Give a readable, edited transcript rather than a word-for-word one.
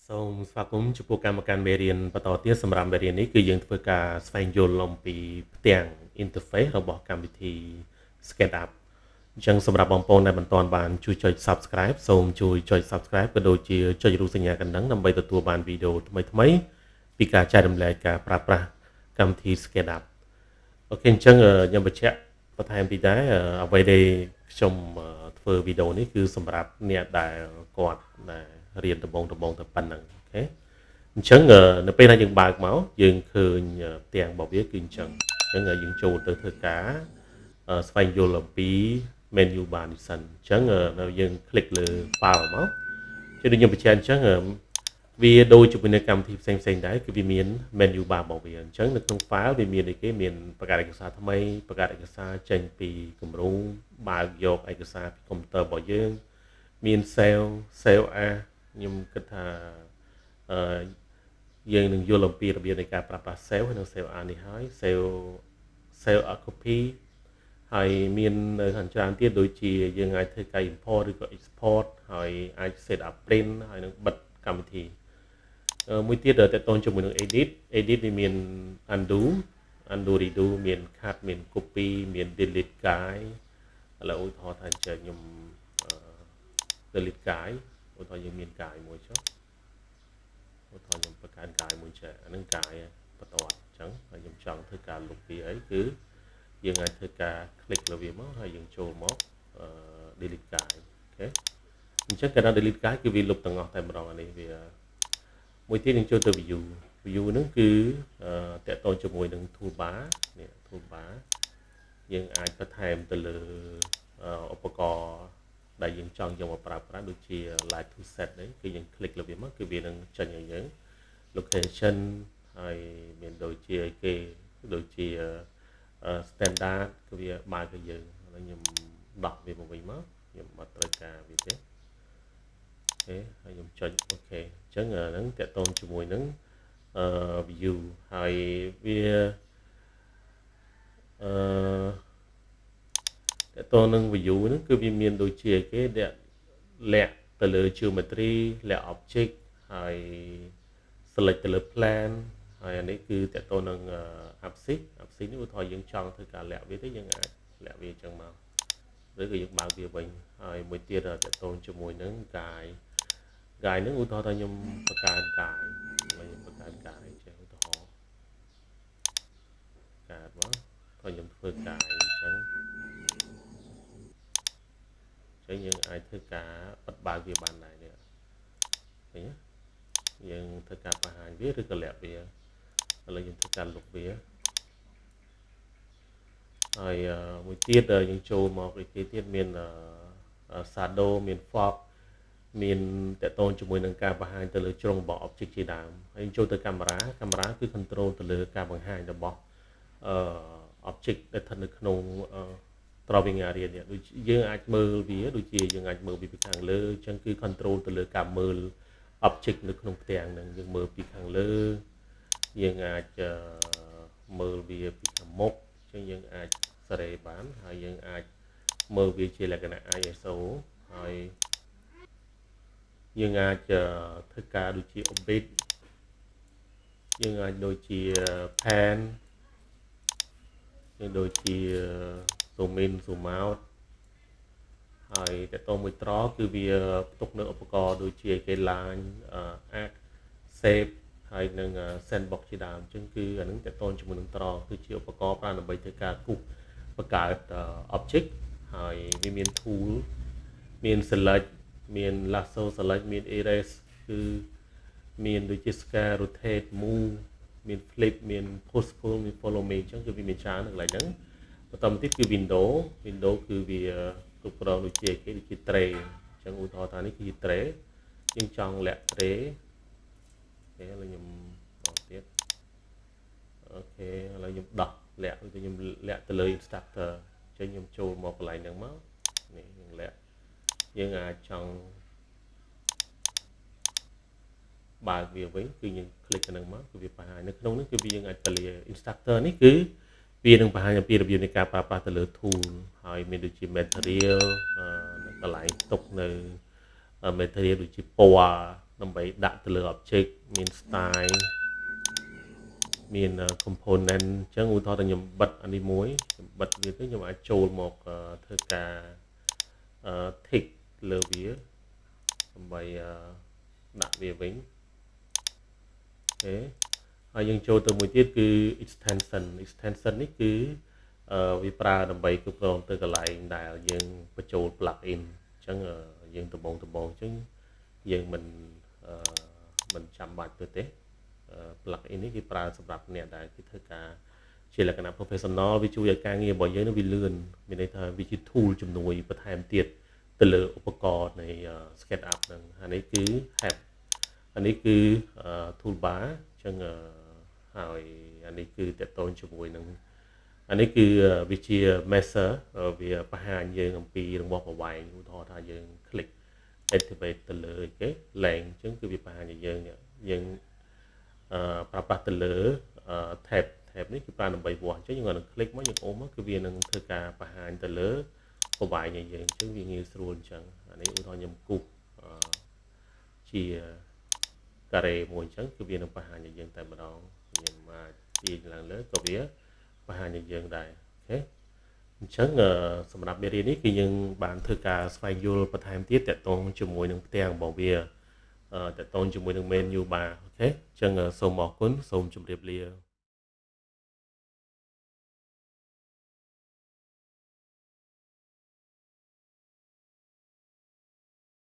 សូមស្វាគមន៍ចំពោះកម្មការមេរៀនបន្តទៀតសម្រាប់មេរៀននេះគឺយើងធ្វើការស្វែងយល់អំពីផ្ទាំង interface របស់កម្មវិធី SketchUp អញ្ចឹងសម្រាប់បងប្អូនដែលមិនទាន់បានជួយចុច Subscribe សូមជួយចុច Subscribe ក៏ដូចជាចុចរូបសញ្ញាកណ្ដឹងដើម្បីទទួលបានវីដេអូថ្មីៗពីការចែករំលែកការប្រើប្រាស់កម្មវិធី SketchUp អូខេអញ្ចឹងខ្ញុំបញ្ជាក់បន្ថែមតិចដែរអ្វីដែលខ្ញុំធ្វើវីដេអូនេះគឺសម្រាប់អ្នកដែលគាត់ដែលរៀនដំបូងទៅប៉ុណ្ណឹងអូខេអញ្ចឹងនៅពេលដែលយើងបើកមកយើងឃើញផ្ទាំងរបស់វាគឺអញ្ចឹងយើងចូលទៅធ្វើការស្វែងយល់អំពី menu bar នេះសិនអញ្ចឹងនៅយើងคลิกលើ file មកជាដូចខ្ញុំបញ្ជាក់អញ្ចឹងវាដូចជាមួយនៅកម្មវិធីផ្សេងដែរគឺវាមាន menu bar របស់វាអញ្ចឹងនៅក្នុង file វាមានអីគេមានបង្កើតឯកសារថ្មីបង្កើតឯកសារចេញពីគម្រោងបើកយកឯកសារពីកុំព្យូទ័ររបស់យើងមាន save as ខ្ញុំគិតថាយើងនឹងយល់អំពីរបៀបនៃការប្រើប្រាស់ save ហើយនិង save as នេះហើយ save a copy ហើយមាននៅខាងច្រើនទៀតដូចជាយើងអាចធ្វើការ import ឬក៏ export ហើយអាច set up print ហើយនឹងបិទកម្មវិធីមួយទៀតតើតើតជាមួយនឹង edit វាមាន undo redo មាន cut មាន copy មាន delete កាយឥឡូវឧទាហរណ៍ថាអញ្ចឹងខ្ញុំdelete កាយឧទាហរណ៍យើងមានកាយមួយចុះឧទាហរណ៍ខ្ញុំបង្កើតកាយមួយចេះអានឹងកាយបន្តអញ្ចឹងហើយខ្ញុំចង់ធ្វើការលុបវាអីគឺយើងអាចធ្វើការ click លើវាមកហើយយើងចូលមកdelete កាយអូខេអញ្ចឹងកាលណា delete កាយគឺវាលុបទាំងអស់តែម្ដងអានេះវាមួយទៀតយើងចូលទៅ view ហ្នឹងគឺតកតងជាមួយនឹង toolbar នេះ toolbar យើងអាចបន្ថែមទៅលើឧបករណ៍ដែលយើងចង់យកមកប្រើប្រាស់ដូចជា light to set នេះគឺយើង click លើវាមកគឺវានឹងចេញឲ្យយើង location ហើយមានដូចជាគេដូចជា standard គឺវាបើកឲ្យយើងហើយខ្ញុំដោះវាមកវិញមកខ្ញុំអត់ត្រូវការវាទេអូខេហើយខ្ញុំចុចអូខេអញ្ចឹងហ្នឹងតកតងជាមួយនឹងview ហើយវាតកតងនឹង view ហ្នឹងគឺវាមានដូចជាគេលាក់ទៅលើ geometry លាក់ object ហើយ select ទៅលើ plan ហើយអានេះគឺតកតងនឹង abscess នេះឧទាហរណ៍យើងចង់ធ្វើការលាក់វាទេយើងអាចលាក់វាអញ្ចឹងមកឬក៏យើងបើកវាវិញហើយមួយទៀតតកតងជាមួយនឹងកាយហ្នឹងឧទាហរណ៍ថាខ្ញុំបង្កើតកាយខ្ញុំបង្កើតកាយចេះឧទាហរណ៍កើតមកถ้าខ្ញុំធ្វើកាយអញ្ចឹងយើងអាចធ្វើការបិទបើកវាបានដែរនេះឃើញទេយើងធ្វើការបង្ហាញវាឬក៏លាក់វាឥឡូវយើងធ្វើការលុបវាហើយមួយទៀតយើងចូលមកពីគេទៀតមាន shadow មាន fog មានតកតងជាមួយនឹងការបង្ហាញទៅលើជ្រុងរបស់ object ជាដើមហើយចូលទៅកាមេរ៉ាគឺ control ទៅលើការបង្ហាញរបស់object ដែលស្ថិតនៅក្នុងdrawing area នេះដូចយើងអាចមើលវាដូចជាយើងអាចមើលពីខាងលើអញ្ចឹងគឺ control ទៅលើការមើល object នៅក្នុងផ្ទាំងហ្នឹងយើងមើលពីខាងលើយើងអាចមើលវាពីខាងមុខអញ្ចឹងយើងអាចសេរីបានហើយយើងអាចមើលវាជាលក្ខណៈ ISO ហើយយើងអាចធ្វើការដូចជា orbit យើងអាចដូចជា pan យើងដូចជា zoom in zoom out ហើយតកតមួយត្រគឺវាផ្ទុកនៅឧបករណ៍ដូចជាគេ line arc shape ហើយនឹង sandbox ជាដើមអញ្ចឹងគឺអានឹងតកតជាមួយនឹងត្រគឺជាឧបករណ៍ប្រើដើម្បីធ្វើការគូសបង្កើត object ហើយវាមាន tool មាន select មាន lasso select មាន erase គឺមានដូចជា scale rotate move មាន flip មាន push pull មាន follow me អញ្ចឹងគឺវាមានច្រើននៅកន្លែងហ្នឹងបន្តមកទៀតគឺ window គឺវាគ្រប់គ្រងដូចជាគេដូចជា tray អញ្ចឹងឧទាហរណ៍ថានេះគឺជា tray យើងចង់លាក់ tray អូខេឥឡូវខ្ញុំបន្តទៀតអូខេឥឡូវខ្ញុំដោះលាក់ខ្ញុំលាក់ទៅលើ instructor អញ្ចឹងខ្ញុំចូលមកកន្លែងហ្នឹងមកនេះយើងលាក់យើងអាចចង់បើកវាវិញគឺយើង click ទៅនឹងមកគឺវាបង្ហាញនៅក្នុងនេះគឺវាយើងអាចពលា instructor នេះគឺវានឹងបង្ហាញអំពីរបៀបនៃការប្រើប្រាស់ទៅលើ tool ហើយមានដូចជា material នៅកន្លែងទុកនៅ material ដូចជាពណ៌ ដើម្បីដាក់ទៅលើ object មាន style មាន component អញ្ចឹងឧទាហរណ៍ថាខ្ញុំបិទអានេះមួយខ្ញុំបិទវាទៅខ្ញុំអាចចូលមកធ្វើការ tick លើវាដើម្បីដាក់វាវិញអូខេហើយយើងចូលទៅមួយទៀតគឺ extension នេះគឺវាប្រើដើម្បីគ្រប់គ្រងទៅកន្លែងដែលយើងបញ្ចូល plugin អញ្ចឹងយើងដំបូងអញ្ចឹងយើងមិនចាំបាច់ទេ plugin នេះគេប្រើសម្រាប់អ្នកដែលគេធ្វើការជាលក្ខណៈ professional វាជួយឲ្យការងាររបស់យើងវាលឿនមានន័យថាវាជា tool ជំនួយបន្ថែមទៀតទៅលើឧបករណ៍នៃ SketchUp ហ្នឹងអានេះគឺ help អានេះគឺ toolbar អញ្ចឹងហើយអានេះគឺតកតងជាមួយនឹងអានេះគឺវាជា measure វាបង្ហាញយើងអំពីរង្វាស់ប្រវែងឧទាហរណ៍ថាយើង click activate ទៅលើគេ length អញ្ចឹងគឺវាបង្ហាញឲ្យយើងប្រើប្រាស់ទៅលើ tab នេះគឺប្រើដើម្បីវាស់អញ្ចឹងយើងគាត់នឹង click មកយើងអូសមកគឺវានឹងធ្វើការបង្ហាញទៅលើប្រវែងឲ្យយើងអញ្ចឹងវាងាយស្រួលអញ្ចឹងអានេះឧទាហរណ៍ខ្ញុំគូសជាការ៉េមួយអញ្ចឹងគឺវានឹងបង្ហាញឲ្យយើងតែម្ដងខ្ញុំអាចទាញឡើងលើក៏វាបង្ហាញឲ្យយើងដែរអូខេអញ្ចឹងសម្រាប់មេរៀននេះគឺយើងបានធ្វើការស្វែងយល់បន្ថែមទៀតតកតងជាមួយនឹងផ្ទាំងរបស់វាតកតងជាមួយនឹង menu bar អូខេអញ្ចឹងសូមអរគុណសូមជម្រាបលា